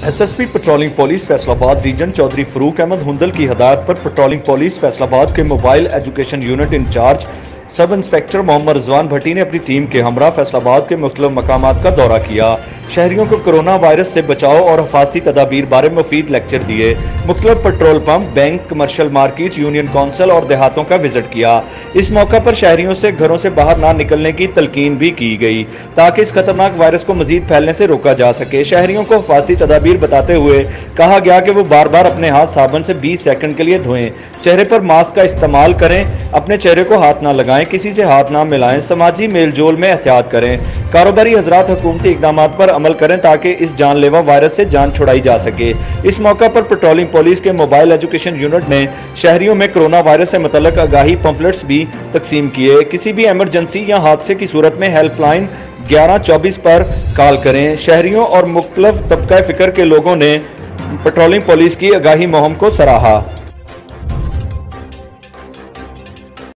SSP patrolling police Faisalabad region Chaudhry Farooq Ahmed Hundal की हदायत पर पेट्रोलिंग पुलिस फैसलाबाद के mobile education unit incharge sub inspector Mohammad Rizwan Bhatti ने अपनी टीम के हमरा फैसलाबाद के मुख्तलिफ मकामात का दौरा किया। शहरियों को कोरोना वायरस से बचाव और हिफाजती तदाबीर बारे मुफीद लेक्चर दिए। मुख्तलिफ petrol pump, bank, commercial market, union council और देहातों का विजिट किया। इस मौका पर शहरियों से घरों से बाहर ना निकलने की तलकीन भी की गई ताकि इस खतरनाक वायरस को मजीद फैलने से रोका जा सके। शहरियों को हिफाजती तदाबीर बताते हुए कहा गया कि वो बार बार अपने हाथ साबुन से 20 सेकंड के लिए धोएं, चेहरे पर मास्क का इस्तेमाल करें, अपने चेहरे को हाथ ना लगाएं, किसी से हाथ ना मिलाएं, समाजी मेल जोल में एहतियात करें। कारोबारी हजरात हुकूमती इकदामात पर अमल करें ताकि इस जानलेवा वायरस से जान छुड़ाई जा सके। इस मौका पर पेट्रोलिंग पुलिस के मोबाइल एजुकेशन यूनिट ने शहरियों में कोरोना वायरस से मुतल्लिक आगाही पंफलेट्स भी तकसीम किए। किसी भी इमरजेंसी या हादसे की सूरत में हेल्पलाइन 1124 पर कॉल करें। शहरियों और मुख्तलिफ तबका फिक्र के लोगों ने पेट्रोलिंग पुलिस की आगाही मुहिम को सराहा।